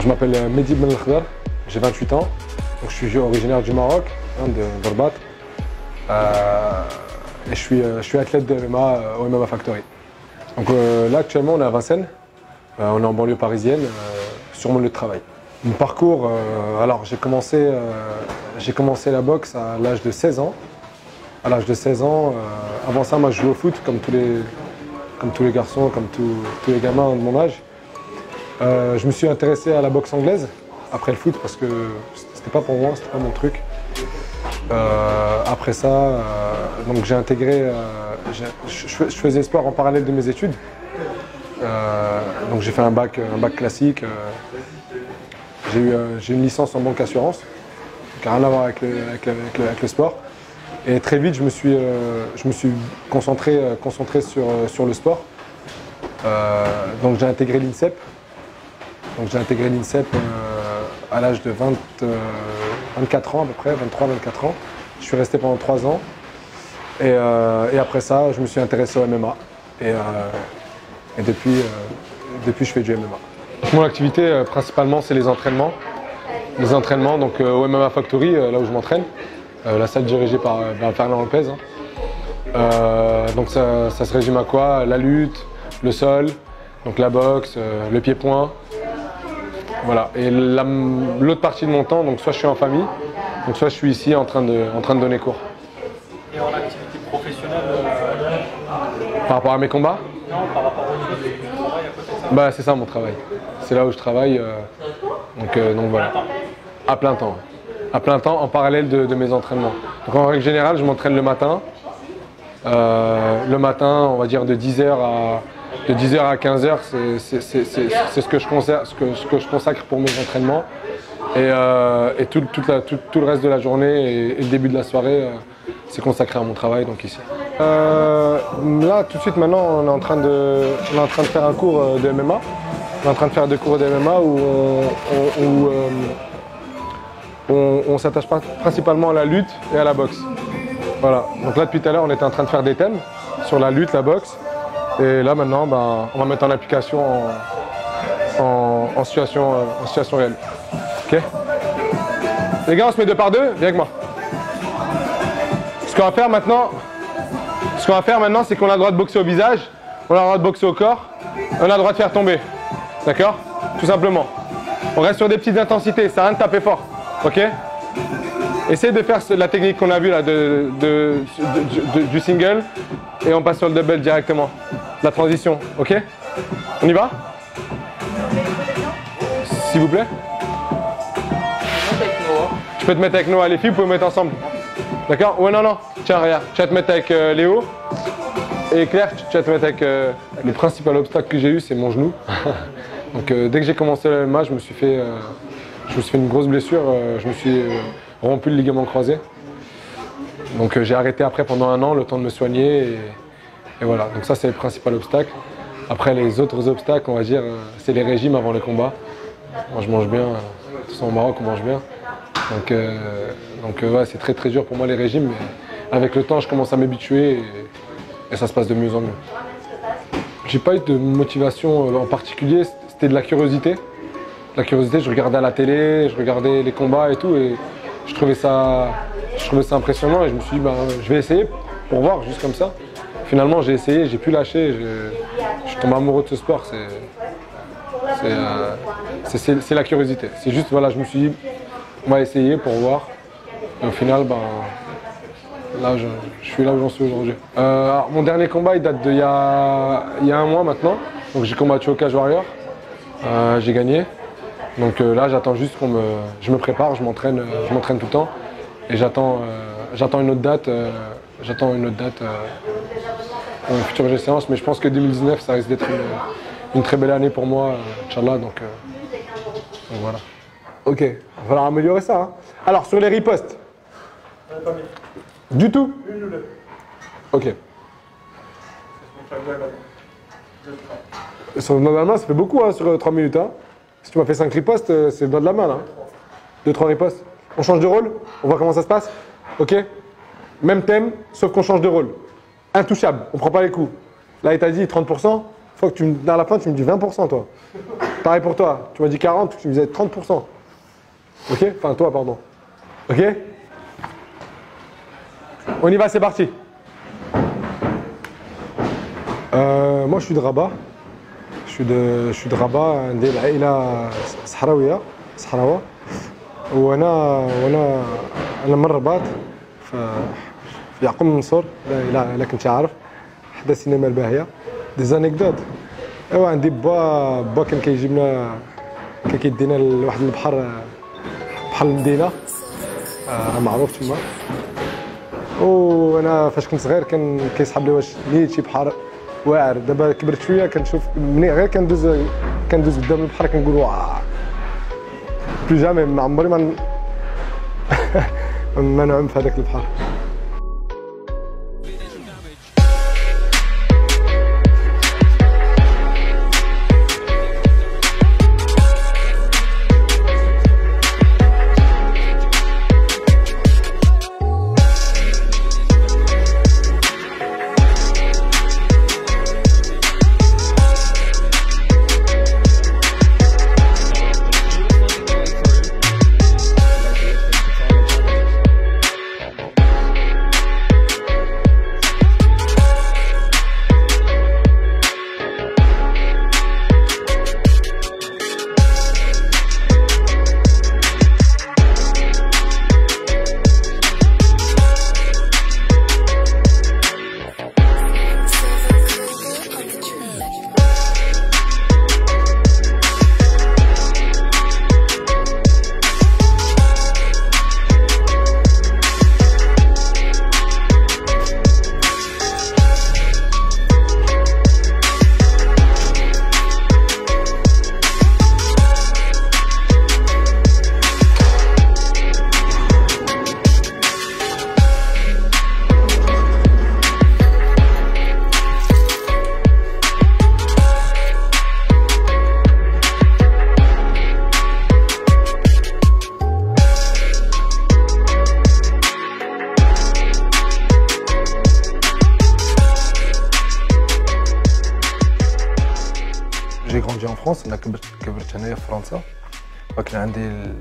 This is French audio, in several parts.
m'appelle Mehdi Ben Khdar, j'ai 28 ans. Donc, je suis originaire du Maroc, de Rabat. Et je suis athlète de MMA au MMA Factory. Donc là, actuellement, on est à Vincennes. On est en banlieue parisienne, sur mon lieu de travail. Mon parcours, alors j'ai commencé la boxe à l'âge de 16 ans. À l'âge de 16 ans, avant ça, moi, je jouais au foot comme tous les garçons, comme tous les gamins de mon âge. Je me suis intéressé à la boxe anglaise après le foot parce que c'était pas pour moi, c'était pas mon truc. Après ça, donc j'ai intégré, je faisais sport en parallèle de mes études. Donc j'ai fait un bac classique. J'ai eu une licence en banque assurance, qui n'a rien à voir avec le sport. Et très vite, je me suis concentré sur le sport. Donc j'ai intégré l'INSEP. À l'âge de 24 ans à peu près, 23-24 ans. Je suis resté pendant 3 ans. Et après ça, je me suis intéressé au MMA. Et depuis, je fais du MMA. Mon activité, principalement, c'est les entraînements. Les entraînements, donc au MMA Factory, là où je m'entraîne. La salle dirigée par Fernand Lopez. Donc ça se résume à quoi? La lutte, le sol, donc la boxe, le pied-point. Voilà. Et l'autre partie de mon temps, donc soit je suis en famille, donc soit je suis ici en train de donner cours. Et en activité professionnelle Par rapport à mes combats? Non, par rapport aux choses, tu travailles à côté de ça? Bah, c'est ça mon travail. C'est là où je travaille. Donc voilà. À plein temps. À plein temps, en parallèle de mes entraînements. Donc en règle générale, je m'entraîne le matin. Le matin, on va dire de 10h à 15h, c'est ce que je consacre pour mes entraînements. Et tout le reste de la journée et le début de la soirée, c'est consacré à mon travail, donc ici. Là, tout de suite, maintenant, on est en train de faire un cours de MMA. On est en train de faire des cours de MMA où on s'attache principalement à la lutte et à la boxe. Voilà. Donc là, depuis tout à l'heure, on était en train de faire des thèmes sur la lutte, la boxe. Et là, maintenant, on va mettre en application en situation réelle. Ok? Les gars, on se met 2 par 2. Viens avec moi. Ce qu'on va faire maintenant, c'est qu'on a le droit de boxer au visage, on a le droit de boxer au corps, on a le droit de faire tomber. D'accord? Tout simplement. On reste sur des petites intensités, ça sert à rien de taper fort. Ok? Essayez de faire la technique qu'on a vue là du single et on passe sur le double directement. La transition. Ok? On y va? S'il vous plaît? Tu peux te mettre avec Noah, les filles, vous pouvez mettre ensemble. D'accord? Ouais, non. Tiens, regarde. Tu vas te mettre avec Léo. Et Claire, tu vas te mettre avec... Le principal obstacle que j'ai eu, c'est mon genou. Donc, dès que j'ai commencé le MMA, je me suis fait une grosse blessure. Je me suis rompu le ligament croisé. Donc, j'ai arrêté après pendant 1 an, le temps de me soigner. Et voilà. Donc, ça, c'est le principal obstacle. Après, les autres obstacles, on va dire, c'est les régimes avant les combats. Moi, je mange bien. De toute façon, au Maroc, on mange bien. Donc ouais, c'est très très dur pour moi les régimes, mais avec le temps je commence à m'habituer et ça se passe de mieux en mieux. J'ai pas eu de motivation en particulier, c'était de la curiosité. La curiosité, je regardais à la télé, je regardais les combats et tout et je trouvais ça impressionnant et je me suis dit je vais essayer pour voir juste comme ça. Finalement j'ai essayé, j'ai pu lâcher, je suis tombé amoureux de ce sport, c'est la curiosité. C'est juste voilà, je me suis dit on va essayer pour voir. Et au final, là, je suis là où j'en suis aujourd'hui. Mon dernier combat, il date d'il y a 1 mois maintenant. Donc j'ai combattu au Cage Warrior. J'ai gagné. Donc là, j'attends juste je me prépare, je m'entraîne tout le temps. Et j'attends une autre date. Pour une future séance. Mais je pense que 2019, ça risque d'être une très belle année pour moi, Inch'Allah. Donc voilà. Ok, il va falloir améliorer ça. Hein. Alors, sur les ripostes. Du tout? Ok. Sur le doigt de la main, ça fait beaucoup hein, sur 3 minutes. Hein. Si tu m'as fait 5 ripostes, c'est le doigt de la main. Là. 2-3 ripostes. On change de rôle? On voit comment ça se passe? Ok? Même thème, sauf qu'on change de rôle. Intouchable, on prend pas les coups. Là, il t'a dit 30%. Faut que à la fin, tu me dis 20% toi. Pareil pour toi. Tu m'as dit 40, tu me disais 30%. Ok? Enfin, toi, pardon. Ok? On y va, c'est parti. Moi, je suis de Rabat. Je suis de Rabat, ندير العائلة صحراوية صحراوة. وانا من الرباط في يعقوب منصور الا كنت عارف حدا السينما الباهيه دي زانيكدوت. ايوا عندي با كان كيجيبنا كان كيدينا لواحد البحر بحر المدينه راه معروف تما. وانا فاش كنت صغير كان كيسحب لي واش نيت شي بحر واعر. دابا كبرت شويه كنشوف مني غير كندوز قدام البحر كنقول واه بلو جامي ما عمري ما نعوم في هذاك البحر. J'ai grandi en France, انا كبرت هنايا في فرنسا. وكان عندي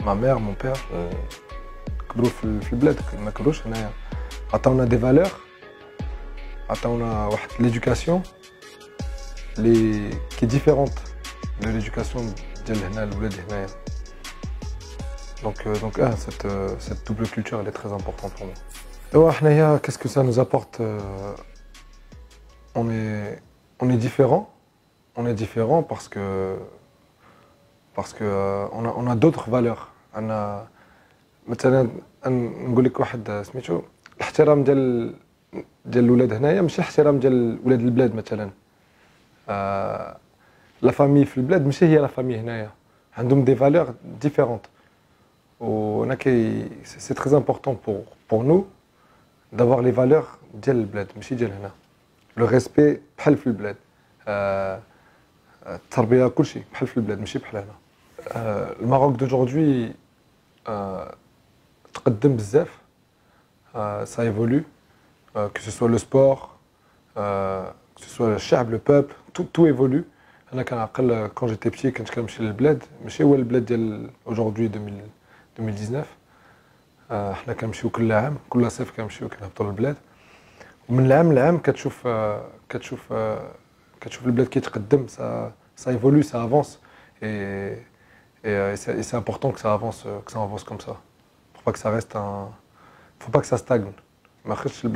ما مير مون بير كبروا في البلاد ما كبروش هنايا. عطاونا دي فالور، عطاونا واحد ليدوكاسيون لي كي ديفيرونت دو ليدوكاسيون ديال هنا الولاد هنايا. Donc cette double culture elle est très importante pour moi. ايوا حنايا qu'est-ce que ça nous apporte? On est différent. On est différent parce que on a d'autres valeurs. أنا مثلا نقول لك واحد سميتو الاحترام ديال الولاد هنايا ماشي الاحترام ديال ولاد البلاد مثلا. لا فامي في البلاد ماشي هي لا فامي هنايا. عندهم دي فالور ديفيرونت. وهنا سي تري امبورطون pour nous d'avoir les valeurs ديال البلاد ماشي ديال هنا. لو ريسبي بحال في البلاد. التربيه كلشي بحال في البلاد ماشي بحال هنا. الماروك دaujourd'hui تقدم بزاف. ça évolue que ce soit le sport que ce soit le الشعب le peuple tout évolue. انا كنعقل quand j'étais petit كنت كنمشي للبلاد ماشي هو البلاد ديال aujourd'hui 2019. حنا كنمشيو كل عام كل صيف كنمشيو كنهبطوا للبلاد ومن العام لعام كتشوف البلاد كيتقدم. ça évolue, ça avance et c'est important que ça avance comme ça. Faut pas que ça reste faut pas que ça stagne. ما خرجش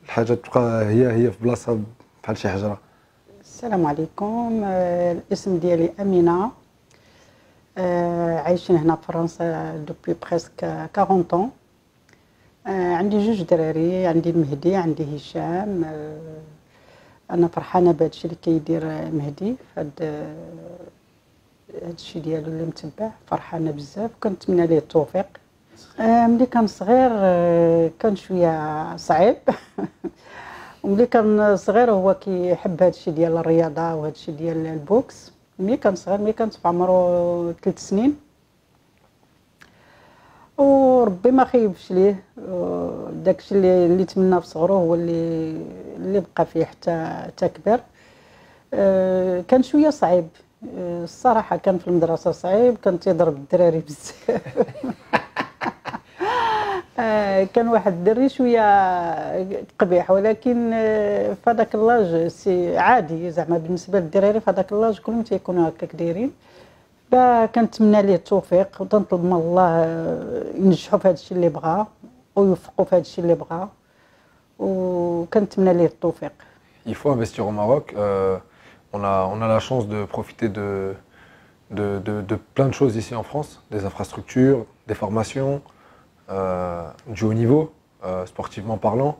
الحاجه تبقى هي في بلاصه بحال شي حجره. السلام عليكم. الاسم ديالي أمينة. عايشين هنا في فرنسا دوبي بريسك 40 ans. عندي جوج دراري، عندي مهدي عندي هشام. انا فرحانه بهذا الشيء اللي كيدير مهدي في هذا الشيء ديالو اللي متبع. فرحانه بزاف وكنتمنى ليه التوفيق. ملي كان صغير كان شويه صعيب وملي كان صغير هو كيحب هذا الشيء ديال الرياضه وهذا الشيء ديال البوكس. ملي كان صغير ملي كانت في عمره 3 سنين وربي ما خيبش ليه. داكشي اللي تمنى في صغره هو اللي بقى فيه حتى كبر. كان شويه صعيب الصراحه. كان في المدرسه صعيب، كان تيضرب الدراري بزاف. كان واحد الدري شويه قبيح، ولكن في هذاك اللاج سي عادي زعما بالنسبه للدراري. في هذاك اللاج كلهم تيكونوا هكاك دايرين. فكنتمنى ليه التوفيق وتنطلب من الله ينجحوا في هذا الشيء اللي بغا ويوفقوا في هذا الشيء اللي بغا، وكنتمنى ليه التوفيق. Il faut investir au Maroc. On a la chance de profiter de plein de choses ici en France, des infrastructures, des formations, du haut niveau, sportivement parlant.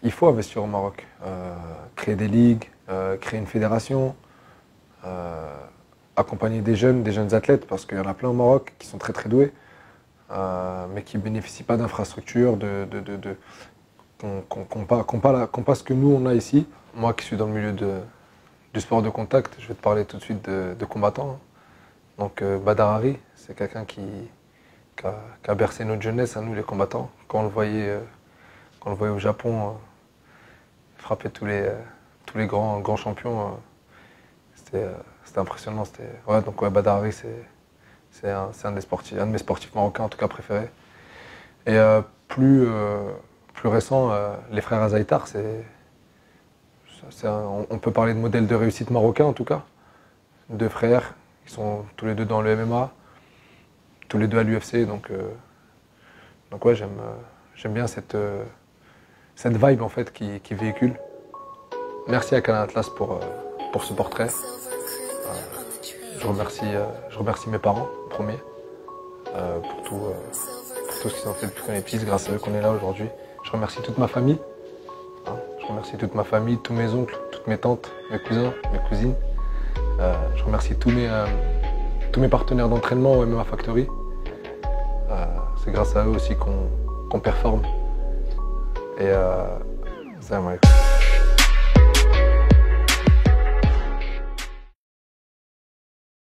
Il faut investir au Maroc, créer des ligues, créer une fédération, accompagner des jeunes athlètes, parce qu'il y en a plein au Maroc qui sont très très doués, mais qui ne bénéficient pas d'infrastructures, qu'on pas ce que nous on a ici. Moi qui suis dans le milieu du sport de contact, je vais te parler tout de suite de combattants. Donc Badr Hari, c'est quelqu'un qui a bercé notre jeunesse à nous les combattants. Quand on le voyait au Japon frapper tous les grands champions, c'était impressionnant. Ouais, donc ouais, Badr Hari c'est un de mes sportifs marocains en tout cas préférés. Et plus récent, les frères Azaitar, on peut parler de modèle de réussite marocain en tout cas. Deux frères, ils sont tous les deux dans le MMA, tous les deux à l'UFC, donc ouais, j'aime bien cette vibe en fait qui véhicule. Merci à Canal Atlas pour ce portrait. Je remercie mes parents en premier pour tout ce qu'ils ont fait depuis qu'on est petits. Grâce à eux qu'on est là aujourd'hui. Je remercie toute ma famille. Je remercie toute ma famille, tous mes oncles, toutes mes tantes, mes cousins, mes cousines. Je remercie tous mes partenaires d'entraînement au MMA Factory. C'est grâce à eux aussi qu'on performe. Et salam alaikum.